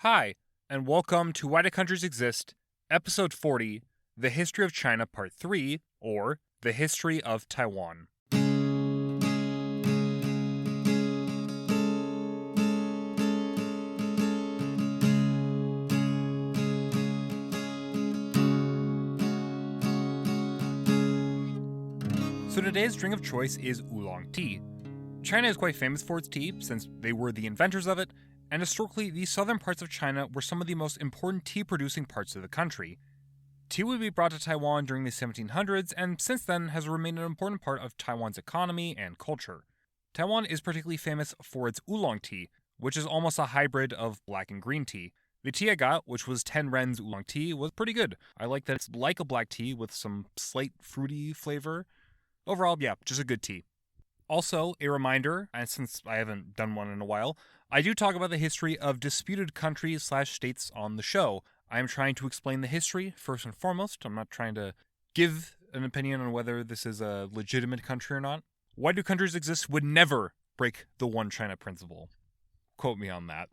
Hi, and welcome to Why Do Countries Exist, Episode 40, The History of China Part 3, or The History of Taiwan. So today's drink of choice is oolong tea. China is quite famous for its tea, since they were the inventors of it, and historically, the southern parts of China were some of the most important tea-producing parts of the country. Tea would be brought to Taiwan during the 1700s, and since then has remained an important part of Taiwan's economy and culture. Taiwan is particularly famous for its oolong tea, which is almost a hybrid of black and green tea. The tea I got, which was 10 ren's oolong tea, was pretty good. I like that it's like a black tea with some slight fruity flavor. Overall, yeah, just a good tea. Also, a reminder, and since I haven't done one in a while, I do talk about the history of disputed countries/states on the show. I am trying to explain the history, first and foremost. I'm not trying to give an opinion on whether this is a legitimate country or not. Why Do Countries Exist would never break the One China principle. Quote me on that.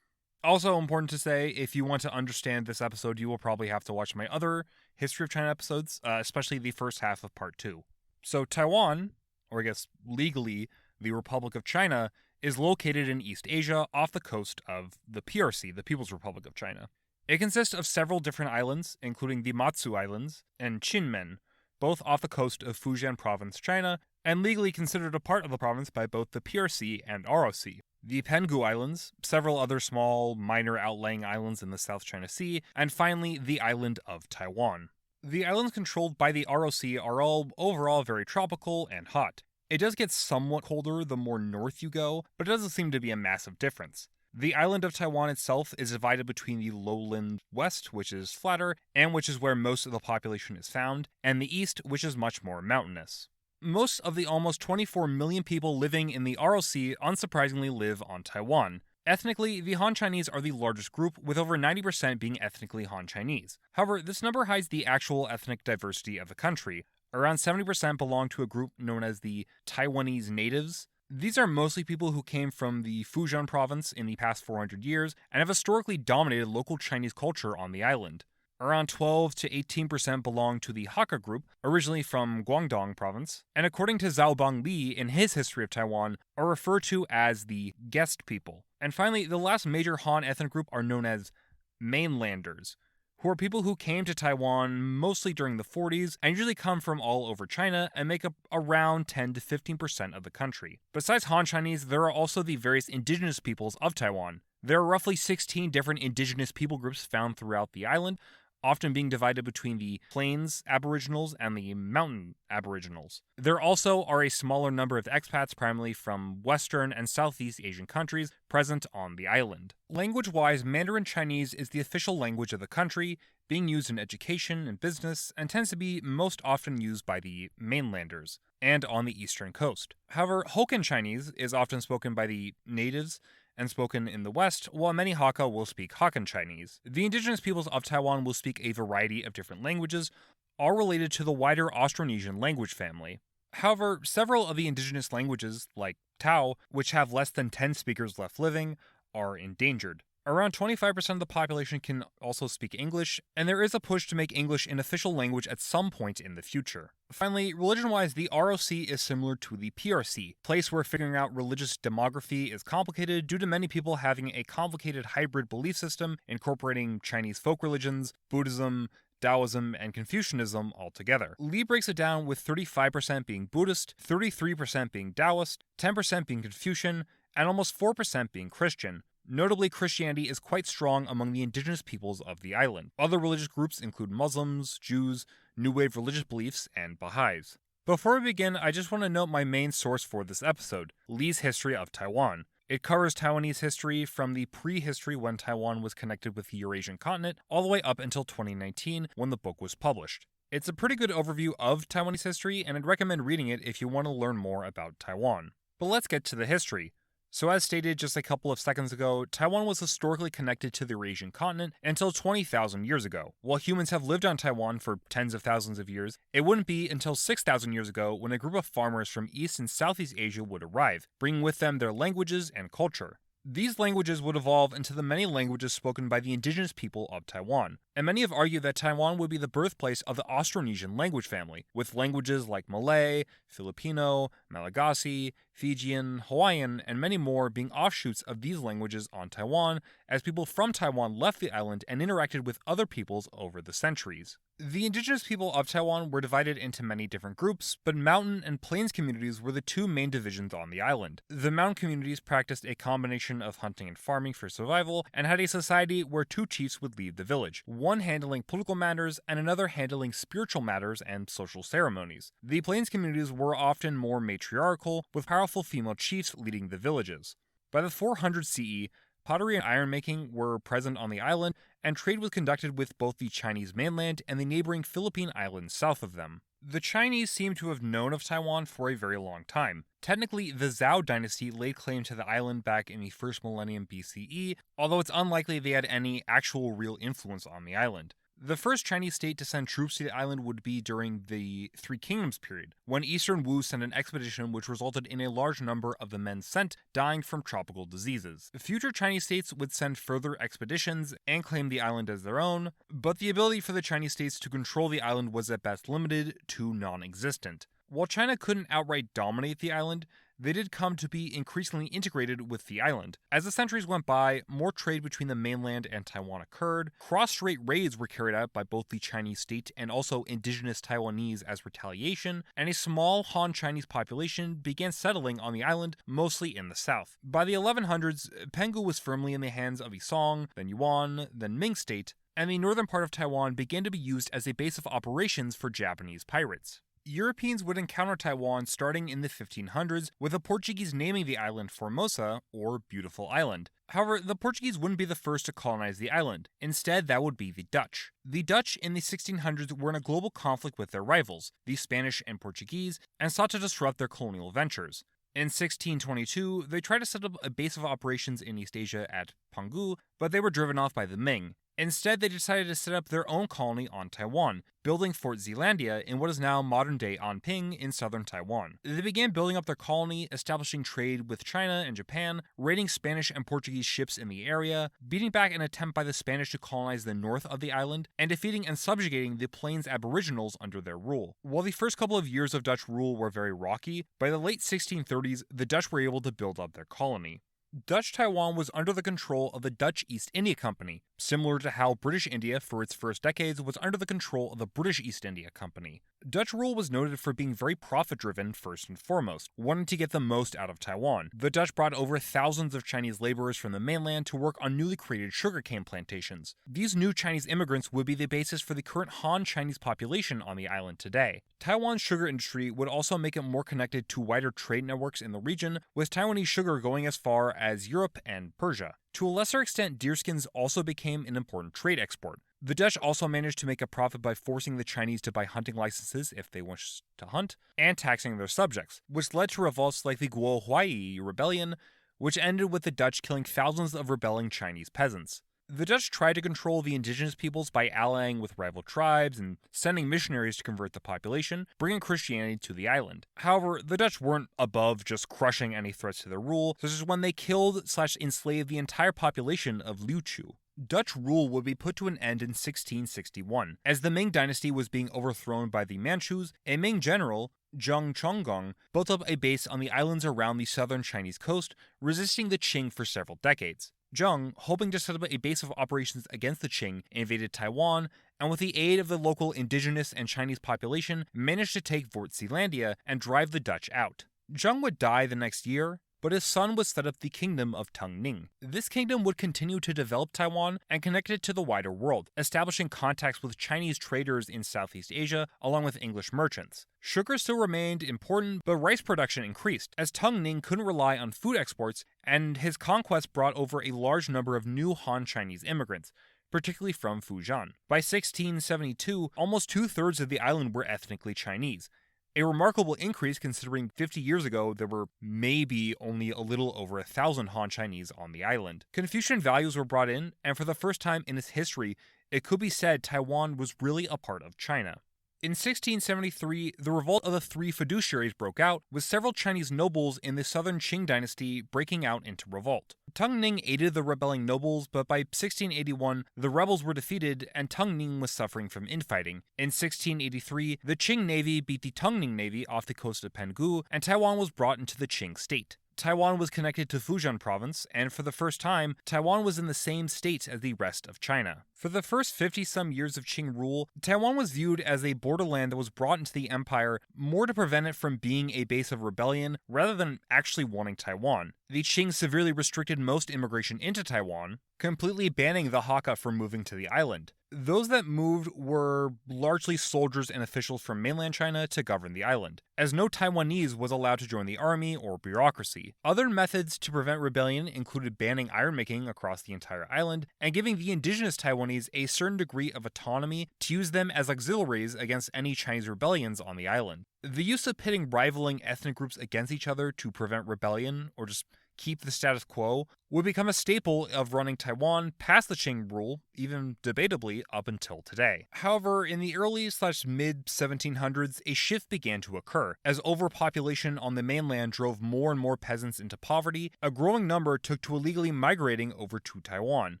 Also important to say, if you want to understand this episode, you will probably have to watch my other History of China episodes, especially the first half of Part 2. So Taiwan, or I guess legally, the Republic of China, is located in East Asia off the coast of the PRC, the People's Republic of China. It consists of several different islands, including the Matsu Islands and Kinmen, both off the coast of Fujian Province, China, and legally considered a part of the province by both the PRC and ROC. The Penghu Islands, several other small, minor outlying islands in the South China Sea, and finally the island of Taiwan. The islands controlled by the ROC are all overall very tropical and hot. It does get somewhat colder the more north you go, but it doesn't seem to be a massive difference. The island of Taiwan itself is divided between the lowland west, which is flatter, and which is where most of the population is found, and the east, which is much more mountainous. Most of the almost 24 million people living in the ROC unsurprisingly live on Taiwan. Ethnically, the Han Chinese are the largest group, with over 90% being ethnically Han Chinese. However, this number hides the actual ethnic diversity of the country. Around 70% belong to a group known as the Taiwanese natives. These are mostly people who came from the Fujian province in the past 400 years and have historically dominated local Chinese culture on the island. Around 12 to 18% belong to the Hakka group, originally from Guangdong province, and according to Zhao Bang Li in his History of Taiwan, are referred to as the guest people. And finally, the last major Han ethnic group are known as mainlanders, who are people who came to Taiwan mostly during the 40s and usually come from all over China and make up around 10 to 15% of the country. Besides Han Chinese, there are also the various indigenous peoples of Taiwan. There are roughly 16 different indigenous people groups found throughout the island, often being divided between the Plains Aboriginals and the Mountain Aboriginals. There also are a smaller number of expats, primarily from Western and Southeast Asian countries, present on the island. Language-wise, Mandarin Chinese is the official language of the country, being used in education and business, and tends to be most often used by the mainlanders, and on the eastern coast. However, Hokkien Chinese is often spoken by the natives, and spoken in the West, while many Hakka will speak Hokkien Chinese. The indigenous peoples of Taiwan will speak a variety of different languages, all related to the wider Austronesian language family. However, several of the indigenous languages, like Tao, which have less than 10 speakers left living, are endangered. Around 25% of the population can also speak English, and there is a push to make English an official language at some point in the future. Finally, religion-wise, the ROC is similar to the PRC, a place where figuring out religious demography is complicated due to many people having a complicated hybrid belief system incorporating Chinese folk religions, Buddhism, Taoism, and Confucianism all together. Li breaks it down with 35% being Buddhist, 33% being Taoist, 10% being Confucian, and almost 4% being Christian. Notably, Christianity is quite strong among the indigenous peoples of the island. Other religious groups include Muslims, Jews, New Wave religious beliefs, and Baha'is. Before we begin, I just want to note my main source for this episode, Li's History of Taiwan. It covers Taiwanese history from the prehistory when Taiwan was connected with the Eurasian continent, all the way up until 2019 when the book was published. It's a pretty good overview of Taiwanese history, and I'd recommend reading it if you want to learn more about Taiwan. But let's get to the history. So as stated just a couple of seconds ago, Taiwan was historically connected to the Eurasian continent until 20,000 years ago. While humans have lived on Taiwan for tens of thousands of years, it wouldn't be until 6,000 years ago when a group of farmers from East and Southeast Asia would arrive, bringing with them their languages and culture. These languages would evolve into the many languages spoken by the indigenous people of Taiwan, and many have argued that Taiwan would be the birthplace of the Austronesian language family, with languages like Malay, Filipino, Malagasy, Fijian, Hawaiian, and many more being offshoots of these languages on Taiwan, as people from Taiwan left the island and interacted with other peoples over the centuries. The indigenous people of Taiwan were divided into many different groups, but mountain and plains communities were the two main divisions on the island. The mountain communities practiced a combination of hunting and farming for survival, and had a society where two chiefs would lead the village, one handling political matters and another handling spiritual matters and social ceremonies. The plains communities were often more matriarchal, with powerful female chiefs leading the villages. By the 400 CE, pottery and ironmaking were present on the island, and trade was conducted with both the Chinese mainland and the neighboring Philippine islands south of them. The Chinese seem to have known of Taiwan for a very long time. Technically, the Zhou dynasty laid claim to the island back in the first millennium BCE, although it's unlikely they had any actual real influence on the island. The first Chinese state to send troops to the island would be during the Three Kingdoms period, when Eastern Wu sent an expedition which resulted in a large number of the men sent dying from tropical diseases. Future Chinese states would send further expeditions and claim the island as their own, but the ability for the Chinese states to control the island was at best limited to non-existent. While China couldn't outright dominate the island, they did come to be increasingly integrated with the island. As the centuries went by, more trade between the mainland and Taiwan occurred, cross-strait raids were carried out by both the Chinese state and also indigenous Taiwanese as retaliation, and a small Han Chinese population began settling on the island, mostly in the south. By the 1100s, Penghu was firmly in the hands of the Song, then Yuan, then Ming state, and the northern part of Taiwan began to be used as a base of operations for Japanese pirates. Europeans would encounter Taiwan starting in the 1500s, with the Portuguese naming the island Formosa, or Beautiful Island. However, the Portuguese wouldn't be the first to colonize the island. Instead, that would be the Dutch. The Dutch in the 1600s were in a global conflict with their rivals, the Spanish and Portuguese, and sought to disrupt their colonial ventures. In 1622, they tried to set up a base of operations in East Asia at Penghu, but they were driven off by the Ming. Instead, they decided to set up their own colony on Taiwan, building Fort Zeelandia in what is now modern-day Anping in southern Taiwan. They began building up their colony, establishing trade with China and Japan, raiding Spanish and Portuguese ships in the area, beating back an attempt by the Spanish to colonize the north of the island, and defeating and subjugating the Plains Aboriginals under their rule. While the first couple of years of Dutch rule were very rocky, by the late 1630s, the Dutch were able to build up their colony. Dutch Taiwan was under the control of the Dutch East India Company, similar to how British India for its first decades was under the control of the British East India Company. Dutch rule was noted for being very profit-driven first and foremost, wanting to get the most out of Taiwan. The Dutch brought over thousands of Chinese laborers from the mainland to work on newly created sugarcane plantations. These new Chinese immigrants would be the basis for the current Han Chinese population on the island today. Taiwan's sugar industry would also make it more connected to wider trade networks in the region, with Taiwanese sugar going as far as Europe and Persia. To a lesser extent, deerskins also became an important trade export. The Dutch also managed to make a profit by forcing the Chinese to buy hunting licenses if they wished to hunt, and taxing their subjects, which led to revolts like the Guo Huai Rebellion, which ended with the Dutch killing thousands of rebelling Chinese peasants. The Dutch tried to control the indigenous peoples by allying with rival tribes and sending missionaries to convert the population, bringing Christianity to the island. However, the Dutch weren't above just crushing any threats to their rule, such as when they killed/enslaved the entire population of Liuqiu. Dutch rule would be put to an end in 1661. As the Ming dynasty was being overthrown by the Manchus, a Ming general, Zheng Chonggong, built up a base on the islands around the southern Chinese coast, resisting the Qing for several decades. Zheng, hoping to set up a base of operations against the Qing, invaded Taiwan, and with the aid of the local indigenous and Chinese population, managed to take Fort Zeelandia and drive the Dutch out. Zheng would die the next year, but his son would set up the Kingdom of Tungning. This kingdom would continue to develop Taiwan and connect it to the wider world, establishing contacts with Chinese traders in Southeast Asia, along with English merchants. Sugar still remained important, but rice production increased, as Tungning couldn't rely on food exports, and his conquest brought over a large number of new Han Chinese immigrants, particularly from Fujian. By 1672, almost two-thirds of the island were ethnically Chinese. A remarkable increase considering 50 years ago there were maybe only a little over 1,000 Han Chinese on the island. Confucian values were brought in, and for the first time in its history, it could be said Taiwan was really a part of China. In 1673, the revolt of the Three Fiduciaries broke out, with several Chinese nobles in the southern Qing dynasty breaking out into revolt. Teng Ning aided the rebelling nobles, but by 1681, the rebels were defeated and Teng Ning was suffering from infighting. In 1683, the Qing navy beat the Teng Ning navy off the coast of Penghu, and Taiwan was brought into the Qing state. Taiwan was connected to Fujian province, and for the first time, Taiwan was in the same state as the rest of China. For the first 50-some years of Qing rule, Taiwan was viewed as a borderland that was brought into the empire more to prevent it from being a base of rebellion rather than actually wanting Taiwan. The Qing severely restricted most immigration into Taiwan, completely banning the Hakka from moving to the island. Those that moved were largely soldiers and officials from mainland China to govern the island, as no Taiwanese was allowed to join the army or bureaucracy. Other methods to prevent rebellion included banning ironmaking across the entire island and giving the indigenous Taiwanese a certain degree of autonomy to use them as auxiliaries against any Chinese rebellions on the island. The use of pitting rivaling ethnic groups against each other to prevent rebellion, or just keep the status quo, would become a staple of running Taiwan past the Qing rule, even debatably up until today. However, in the early/mid 1700s, a shift began to occur. As overpopulation on the mainland drove more and more peasants into poverty, a growing number took to illegally migrating over to Taiwan.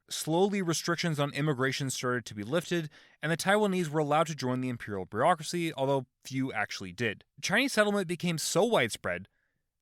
Slowly, restrictions on immigration started to be lifted, and the Taiwanese were allowed to join the imperial bureaucracy, although few actually did. Chinese settlement became so widespread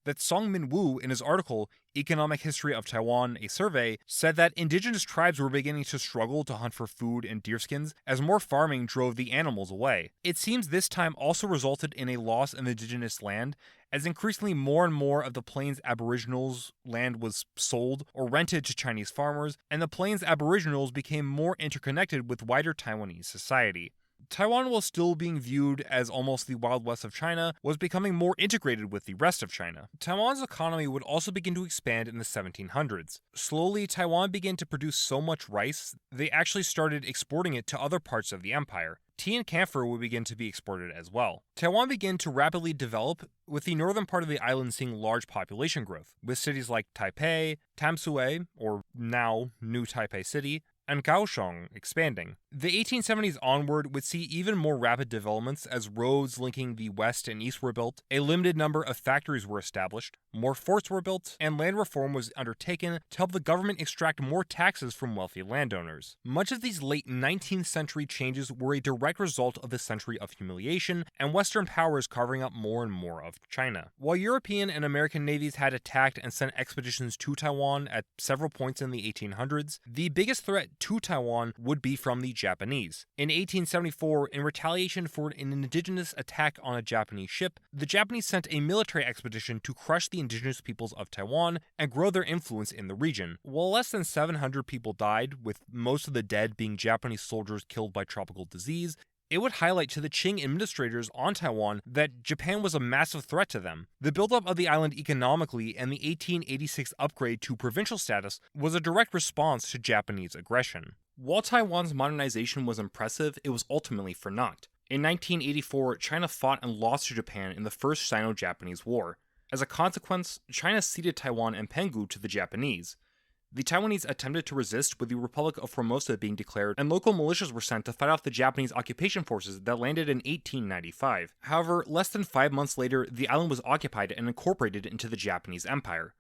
that Song Min-woo, in his article, Economic History of Taiwan, a Survey, said that indigenous tribes were beginning to struggle to hunt for food and deerskins as more farming drove the animals away. It seems this time also resulted in a loss of indigenous land, as increasingly more and more of the Plains Aboriginals' land was sold or rented to Chinese farmers, and the Plains Aboriginals became more interconnected with wider Taiwanese society. Taiwan, while still being viewed as almost the Wild West of China, was becoming more integrated with the rest of China. Taiwan's economy would also begin to expand in the 1700s. Slowly, Taiwan began to produce so much rice, they actually started exporting it to other parts of the empire. Tea and camphor would begin to be exported as well. Taiwan began to rapidly develop, with the northern part of the island seeing large population growth, with cities like Taipei, Tamsui, or now New Taipei City, and Kaohsiung expanding. The 1870s onward would see even more rapid developments as roads linking the west and east were built, a limited number of factories were established, more forts were built, and land reform was undertaken to help the government extract more taxes from wealthy landowners. Much of these late 19th century changes were a direct result of the century of humiliation and Western powers carving up more and more of China. While European and American navies had attacked and sent expeditions to Taiwan at several points in the 1800s, the biggest threat to Taiwan would be from the Japanese. In 1874, in retaliation for an indigenous attack on a Japanese ship, the Japanese sent a military expedition to crush the indigenous peoples of Taiwan and grow their influence in the region. While less than 700 people died, with most of the dead being Japanese soldiers killed by tropical disease, it would highlight to the Qing administrators on Taiwan that Japan was a massive threat to them. The buildup of the island economically and the 1886 upgrade to provincial status was a direct response to Japanese aggression. While Taiwan's modernization was impressive, it was ultimately for naught. In 1984, China fought and lost to Japan in the First Sino-Japanese War. As a consequence, China ceded Taiwan and Penghu to the Japanese. The Taiwanese attempted to resist, with the Republic of Formosa being declared, and local militias were sent to fight off the Japanese occupation forces that landed in 1895. However, less than 5 months later, the island was occupied and incorporated into the Japanese Empire.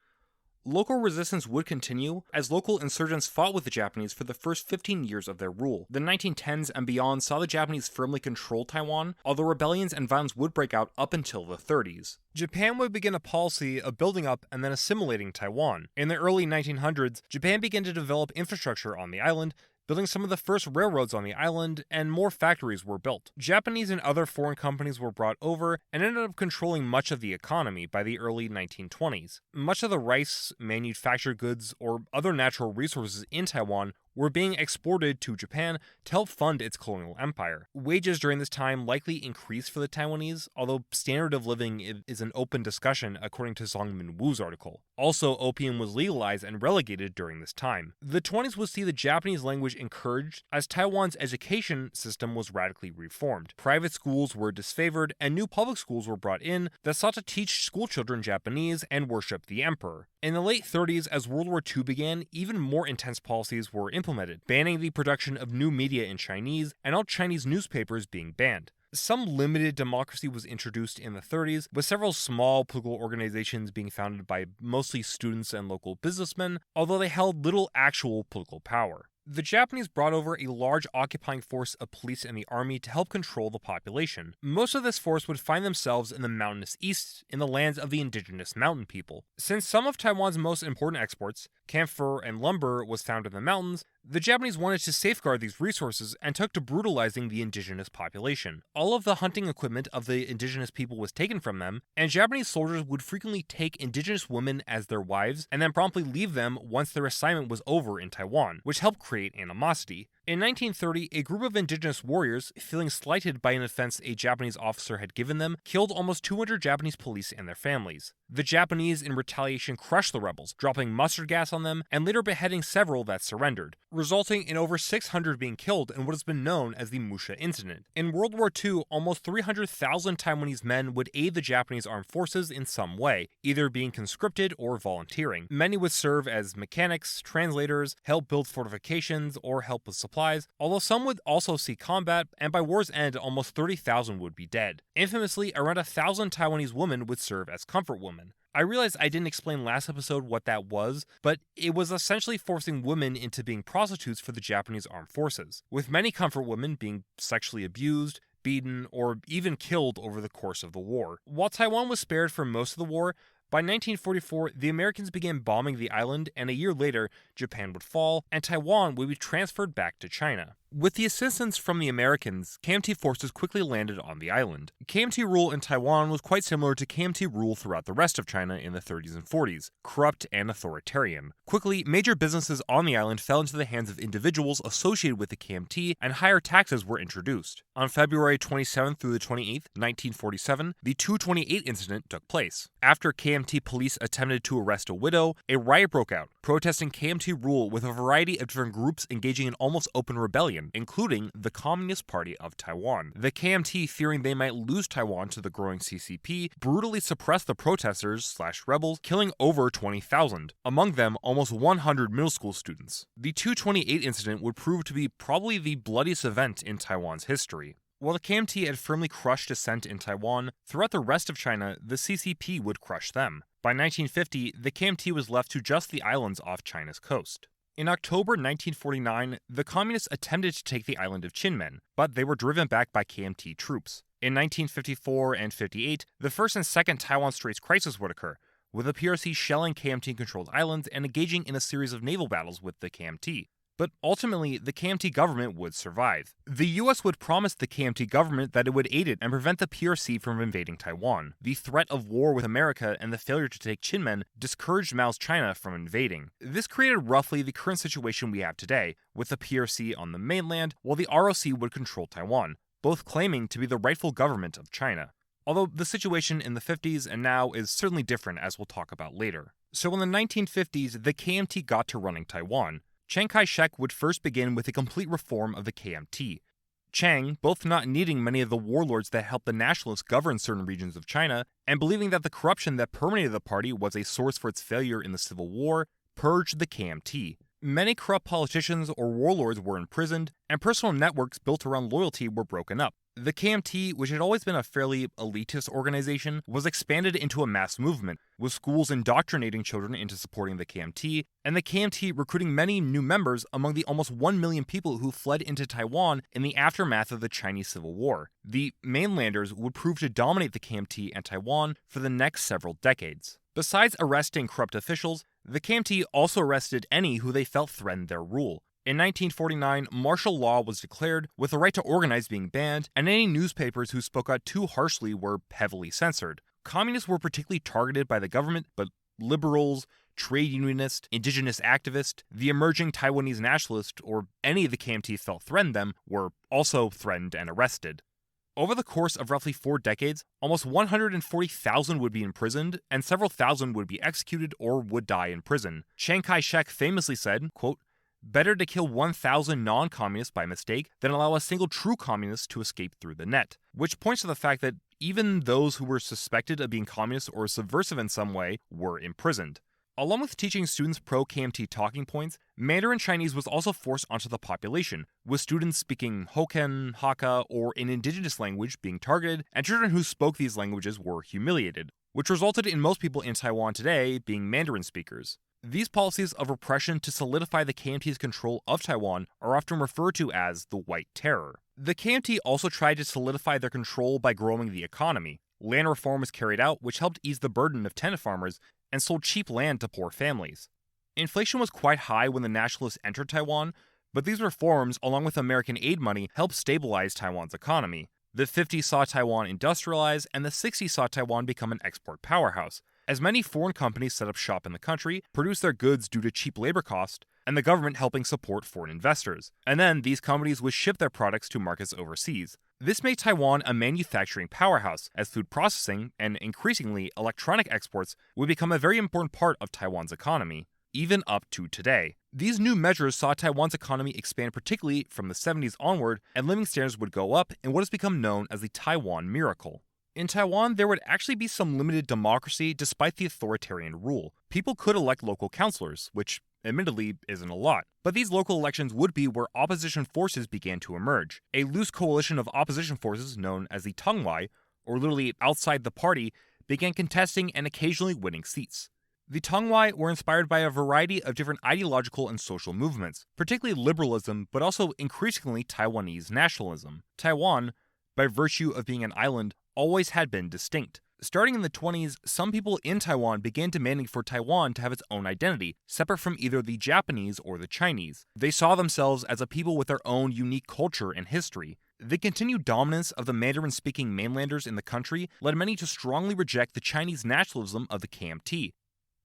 Local resistance would continue, as local insurgents fought with the Japanese for the first 15 years of their rule. The 1910s and beyond saw the Japanese firmly control Taiwan, although rebellions and violence would break out up until the 30s. Japan would begin a policy of building up and then assimilating Taiwan. In the early 1900s, Japan began to develop infrastructure on the island, building some of the first railroads on the island, and more factories were built. Japanese and other foreign companies were brought over and ended up controlling much of the economy by the early 1920s. Much of the rice, manufactured goods, or other natural resources in Taiwan were being exported to Japan to help fund its colonial empire. Wages during this time likely increased for the Taiwanese, although standard of living is an open discussion according to Song Min-woo's article. Also, opium was legalized and relegated during this time. The 20s would see the Japanese language encouraged as Taiwan's education system was radically reformed. Private schools were disfavored and new public schools were brought in that sought to teach schoolchildren Japanese and worship the emperor. In the late 30s, as World War II began, even more intense policies were implemented, banning the production of new media in Chinese and all Chinese newspapers being banned. Some limited democracy was introduced in the 30s, with several small political organizations being founded by mostly students and local businessmen, although they held little actual political power. The Japanese brought over a large occupying force of police and the army to help control the population. Most of this force would find themselves in the mountainous east, in the lands of the indigenous mountain people. Since some of Taiwan's most important exports, camphor and lumber, was found in the mountains, the Japanese wanted to safeguard these resources and took to brutalizing the indigenous population. All of the hunting equipment of the indigenous people was taken from them, and Japanese soldiers would frequently take indigenous women as their wives and then promptly leave them once their assignment was over in Taiwan, which helped create animosity. In 1930, a group of indigenous warriors, feeling slighted by an offense a Japanese officer had given them, killed almost 200 Japanese police and their families. The Japanese, in retaliation, crushed the rebels, dropping mustard gas on them and later beheading several that surrendered, resulting in over 600 being killed in what has been known as the Musha Incident. In World War II, almost 300,000 Taiwanese men would aid the Japanese armed forces in some way, either being conscripted or volunteering. Many would serve as mechanics, translators, help build fortifications, or help with supplies, although some would also see combat, and by war's end, almost 30,000 would be dead. Infamously, around 1,000 Taiwanese women would serve as comfort women. I realized I didn't explain last episode what that was, but it was essentially forcing women into being prostitutes for the Japanese armed forces, with many comfort women being sexually abused, beaten, or even killed over the course of the war. While Taiwan was spared for most of the war, by 1944, the Americans began bombing the island, and a year later, Japan would fall, and Taiwan would be transferred back to China. With the assistance from the Americans, KMT forces quickly landed on the island. KMT rule in Taiwan was quite similar to KMT rule throughout the rest of China in the 30s and 40s, corrupt and authoritarian. Quickly, major businesses on the island fell into the hands of individuals associated with the KMT, and higher taxes were introduced. On February 27th through the 28th, 1947, the 228 incident took place. After KMT police attempted to arrest a widow, a riot broke out, protesting KMT rule with a variety of different groups engaging in almost open rebellion, including the Communist Party of Taiwan. The KMT, fearing they might lose Taiwan to the growing CCP, brutally suppressed the protesters/rebels, killing over 20,000, among them almost 100 middle school students. The 228 incident would prove to be probably the bloodiest event in Taiwan's history. While the KMT had firmly crushed dissent in Taiwan, throughout the rest of China, the CCP would crush them. By 1950, the KMT was left to just the islands off China's coast. In October 1949, the Communists attempted to take the island of Kinmen, but they were driven back by KMT troops. In 1954 and 58, the first and second Taiwan Straits crisis would occur, with the PRC shelling KMT-controlled islands and engaging in a series of naval battles with the KMT. But ultimately, the KMT government would survive. The US would promise the KMT government that it would aid it and prevent the PRC from invading Taiwan. The threat of war with America and the failure to take Kinmen discouraged Mao's China from invading. This created roughly the current situation we have today, with the PRC on the mainland, while the ROC would control Taiwan, both claiming to be the rightful government of China. Although the situation in the 50s and now is certainly different, as we'll talk about later. So in the 1950s, the KMT got to running Taiwan. Chiang Kai-shek would first begin with a complete reform of the KMT. Chiang, both not needing many of the warlords that helped the nationalists govern certain regions of China, and believing that the corruption that permeated the party was a source for its failure in the Civil War, purged the KMT. Many corrupt politicians or warlords were imprisoned, and personal networks built around loyalty were broken up. The KMT, which had always been a fairly elitist organization, was expanded into a mass movement, with schools indoctrinating children into supporting the KMT, and the KMT recruiting many new members among the almost 1 million people who fled into Taiwan in the aftermath of the Chinese Civil War. The mainlanders would prove to dominate the KMT and Taiwan for the next several decades. Besides arresting corrupt officials, the KMT also arrested any who they felt threatened their rule. In 1949, martial law was declared, with the right to organize being banned, and any newspapers who spoke out too harshly were heavily censored. Communists were particularly targeted by the government, but liberals, trade unionists, indigenous activists, the emerging Taiwanese nationalists, or any the KMT felt threatened them, were also threatened and arrested. Over the course of roughly 4 decades, almost 140,000 would be imprisoned, and several thousand would be executed or would die in prison. Chiang Kai-shek famously said, quote, "Better to kill 1,000 non-communists by mistake than allow a single true communist to escape through the net," which points to the fact that even those who were suspected of being communist or subversive in some way were imprisoned. Along with teaching students pro-KMT talking points, Mandarin Chinese was also forced onto the population, with students speaking Hokkien, Hakka, or an indigenous language being targeted, and children who spoke these languages were humiliated, which resulted in most people in Taiwan today being Mandarin speakers. These policies of repression to solidify the KMT's control of Taiwan are often referred to as the White Terror. The KMT also tried to solidify their control by growing the economy. Land reform was carried out, which helped ease the burden of tenant farmers and sold cheap land to poor families. Inflation was quite high when the nationalists entered Taiwan, but these reforms, along with American aid money, helped stabilize Taiwan's economy. The 50s saw Taiwan industrialize, and the 60s saw Taiwan become an export powerhouse, as many foreign companies set up shop in the country, produced their goods due to cheap labor cost, and the government helping support foreign investors. And then these companies would ship their products to markets overseas. This made Taiwan a manufacturing powerhouse, as food processing and increasingly electronic exports would become a very important part of Taiwan's economy, even up to today. These new measures saw Taiwan's economy expand particularly from the 70s onward, and living standards would go up in what has become known as the Taiwan Miracle. In Taiwan, there would actually be some limited democracy despite the authoritarian rule. People could elect local councilors, which admittedly isn't a lot, but these local elections would be where opposition forces began to emerge. A loose coalition of opposition forces known as the Tongwai, or literally outside the party, began contesting and occasionally winning seats. The Tongwai were inspired by a variety of different ideological and social movements, particularly liberalism, but also increasingly Taiwanese nationalism. Taiwan, by virtue of being an island, always had been distinct. Starting in the 20s, some people in Taiwan began demanding for Taiwan to have its own identity, separate from either the Japanese or the Chinese. They saw themselves as a people with their own unique culture and history. The continued dominance of the Mandarin-speaking mainlanders in the country led many to strongly reject the Chinese nationalism of the KMT,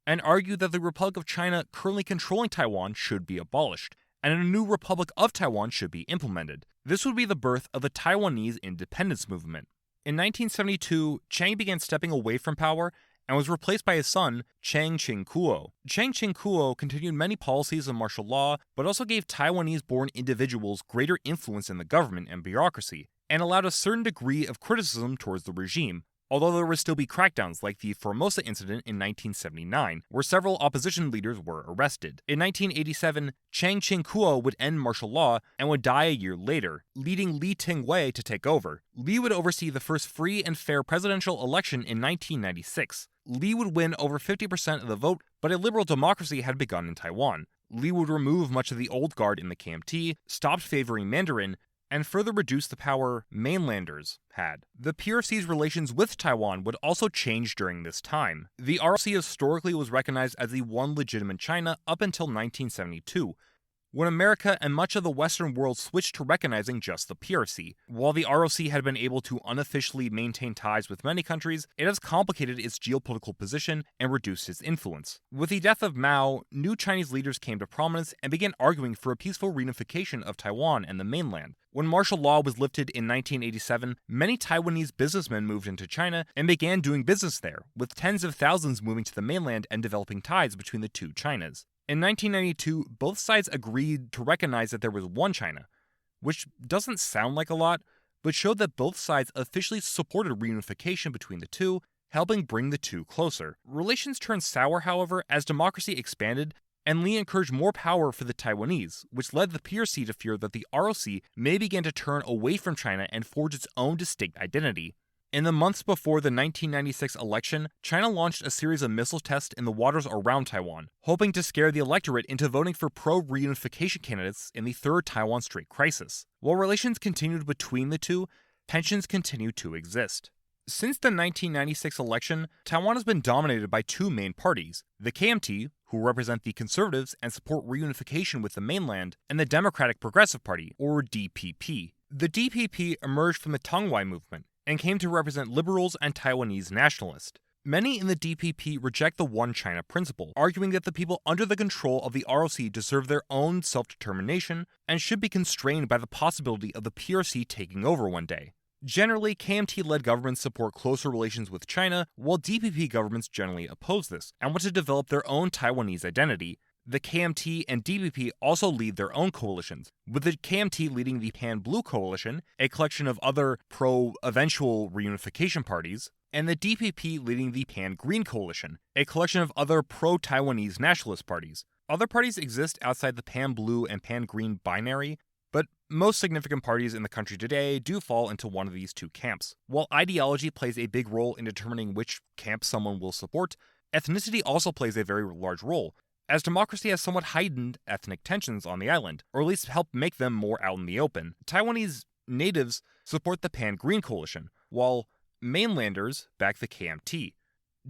and argue that the Republic of China currently controlling Taiwan should be abolished, and a new Republic of Taiwan should be implemented. This would be the birth of the Taiwanese independence movement. In 1972, Chiang began stepping away from power and was replaced by his son, Chiang Ching-kuo. Chiang Ching-kuo continued many policies of martial law, but also gave Taiwanese-born individuals greater influence in the government and bureaucracy, and allowed a certain degree of criticism towards the regime, although there would still be crackdowns like the Formosa incident in 1979, where several opposition leaders were arrested. In 1987, Chiang Ching-kuo would end martial law and would die a year later, leading Lee Teng-hui to take over. Lee would oversee the first free and fair presidential election in 1996. Lee would win over 50% of the vote, but a liberal democracy had begun in Taiwan. Lee would remove much of the old guard in the KMT, stopped favoring Mandarin, and further reduce the power mainlanders had. The PRC's relations with Taiwan would also change during this time. The ROC historically was recognized as the one legitimate China up until 1972, when America and much of the Western world switched to recognizing just the PRC. While the ROC had been able to unofficially maintain ties with many countries, it has complicated its geopolitical position and reduced its influence. With the death of Mao, new Chinese leaders came to prominence and began arguing for a peaceful reunification of Taiwan and the mainland. When martial law was lifted in 1987, many Taiwanese businessmen moved into China and began doing business there, with tens of thousands moving to the mainland and developing ties between the two Chinas. In 1992, both sides agreed to recognize that there was one China, which doesn't sound like a lot, but showed that both sides officially supported reunification between the two, helping bring the two closer. Relations turned sour, however, as democracy expanded, and Lee encouraged more power for the Taiwanese, which led the PRC to fear that the ROC may begin to turn away from China and forge its own distinct identity. In the months before the 1996 election, China launched a series of missile tests in the waters around Taiwan, hoping to scare the electorate into voting for pro-reunification candidates in the Third Taiwan Strait crisis. While relations continued between the two, tensions continued to exist. Since the 1996 election, Taiwan has been dominated by two main parties, the KMT, who represent the conservatives and support reunification with the mainland, and the Democratic Progressive Party, or DPP. The DPP emerged from the Tongwai movement and came to represent liberals and Taiwanese nationalists. Many in the DPP reject the One China principle, arguing that the people under the control of the ROC deserve their own self-determination and should be constrained by the possibility of the PRC taking over one day. Generally, KMT-led governments support closer relations with China, while DPP governments generally oppose this and want to develop their own Taiwanese identity. The KMT and DPP also lead their own coalitions, with the KMT leading the Pan-Blue Coalition, a collection of other pro-eventual reunification parties, and the DPP leading the Pan-Green Coalition, a collection of other pro-Taiwanese nationalist parties. Other parties exist outside the Pan-Blue and Pan-Green binary, but most significant parties in the country today do fall into one of these two camps. While ideology plays a big role in determining which camp someone will support, ethnicity also plays a very large role, as democracy has somewhat heightened ethnic tensions on the island, or at least helped make them more out in the open. Taiwanese natives support the Pan-Green Coalition, while mainlanders back the KMT.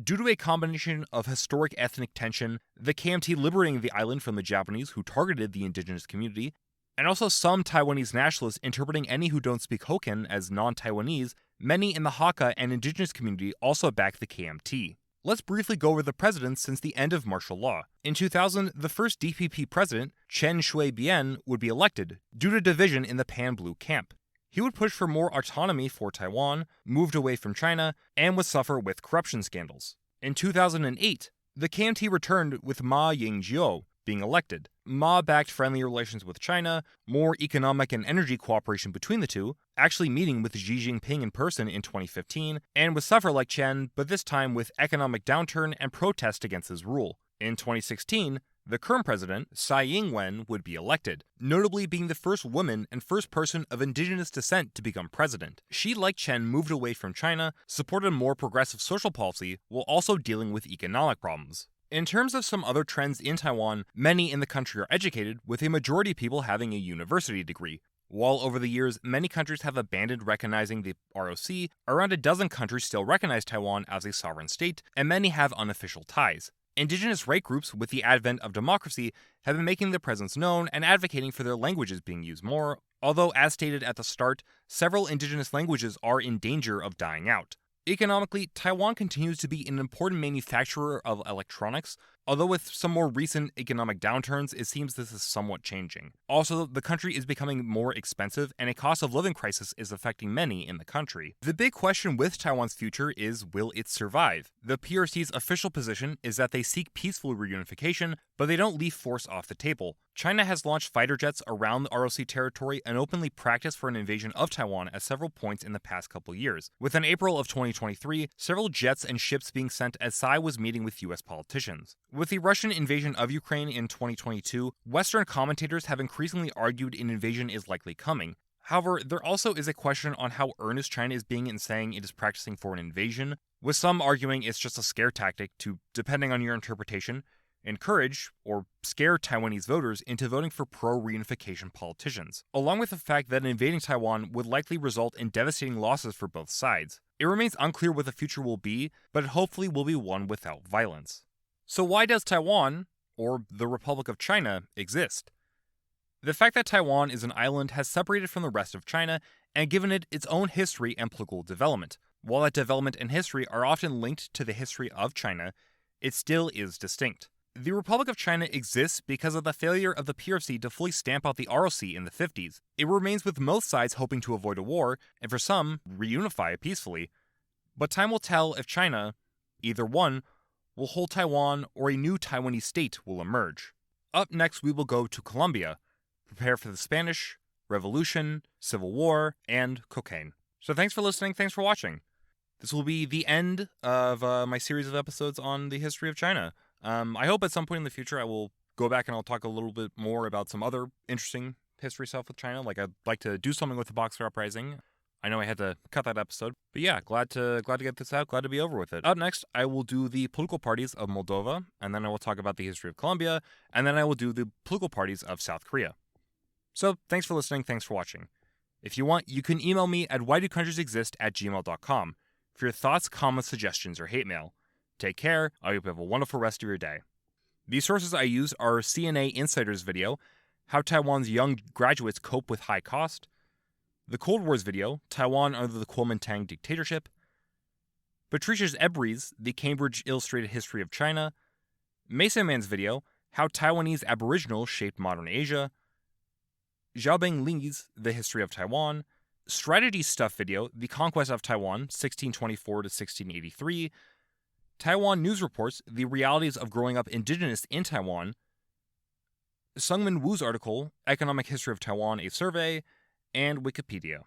Due to a combination of historic ethnic tension, the KMT liberating the island from the Japanese who targeted the indigenous community, and also some Taiwanese nationalists interpreting any who don't speak Hokkien as non-Taiwanese, many in the Hakka and indigenous community also back the KMT. Let's briefly go over the presidents since the end of martial law. In 2000, the first DPP president, Chen Shui-bian, would be elected, due to division in the Pan-Blue camp. He would push for more autonomy for Taiwan, moved away from China, and would suffer with corruption scandals. In 2008, the KMT returned with Ma Ying-jeou being elected. Ma backed friendly relations with China, more economic and energy cooperation between the two, actually meeting with Xi Jinping in person in 2015, and would suffer like Chen, but this time with economic downturn and protest against his rule. In 2016, the current president, Tsai Ing-wen, would be elected, notably being the first woman and first person of indigenous descent to become president. She, like Chen, moved away from China, supported more progressive social policy, while also dealing with economic problems. In terms of some other trends in Taiwan, many in the country are educated, with a majority of people having a university degree. While over the years, many countries have abandoned recognizing the ROC, around a dozen countries still recognize Taiwan as a sovereign state, and many have unofficial ties. Indigenous right groups, with the advent of democracy, have been making their presence known and advocating for their languages being used more, although, as stated at the start, several indigenous languages are in danger of dying out. Economically, Taiwan continues to be an important manufacturer of electronics, although with some more recent economic downturns, it seems this is somewhat changing. Also, the country is becoming more expensive, and a cost of living crisis is affecting many in the country. The big question with Taiwan's future is, will it survive? The PRC's official position is that they seek peaceful reunification, but they don't leave force off the table. China has launched fighter jets around the ROC territory and openly practiced for an invasion of Taiwan at several points in the past couple years, with in April of 2023, several jets and ships being sent as Tsai was meeting with US politicians. With the Russian invasion of Ukraine in 2022, Western commentators have increasingly argued an invasion is likely coming. However, there also is a question on how earnest China is being in saying it is practicing for an invasion, with some arguing it's just a scare tactic to, depending on your interpretation, encourage or scare Taiwanese voters into voting for pro-reunification politicians, along with the fact that invading Taiwan would likely result in devastating losses for both sides. It remains unclear what the future will be, but it hopefully will be one without violence. So why does Taiwan, or the Republic of China, exist? The fact that Taiwan is an island has separated from the rest of China and given it its own history and political development. While that development and history are often linked to the history of China, it still is distinct. The Republic of China exists because of the failure of the PRC to fully stamp out the ROC in the 50s. It remains with most sides hoping to avoid a war, and for some, reunify peacefully. But time will tell if China, either one, will hold Taiwan or a new Taiwanese state will emerge. Up next, we will go to Colombia, prepare for the Spanish Revolution, Civil War, and cocaine. So thanks for listening, thanks for watching. This will be the end of my series of episodes on the history of China. I hope at some point in the future I will go back and I'll talk a little bit more about some other interesting history stuff with China. Like I'd like to do something with the Boxer Uprising. I know I had to cut that episode, but yeah, glad to get this out, glad to be over with it. Up next, I will do the political parties of Moldova, and then I will talk about the history of Colombia, and then I will do the political parties of South Korea. So thanks for listening, thanks for watching. If you want, you can email me at whydocountries.exist@gmail.com for your thoughts, comments, suggestions, or hate mail. Take care. I hope you have a wonderful rest of your day. These sources I use are CNA Insider's video, How Taiwan's Young Graduates Cope with High Cost, the Cold War's video, Taiwan Under the Kuomintang Dictatorship, Patricia Ebry's The Cambridge Illustrated History of China, Mason Man's video, How Taiwanese Aboriginals Shaped Modern Asia, Xiaobing Li's The History of Taiwan, Strategy Stuff video, The Conquest of Taiwan, 1624 to 1683, Taiwan News Reports, The Realities of Growing Up Indigenous in Taiwan, Sungmin Wu's article, Economic History of Taiwan, A Survey, and Wikipedia.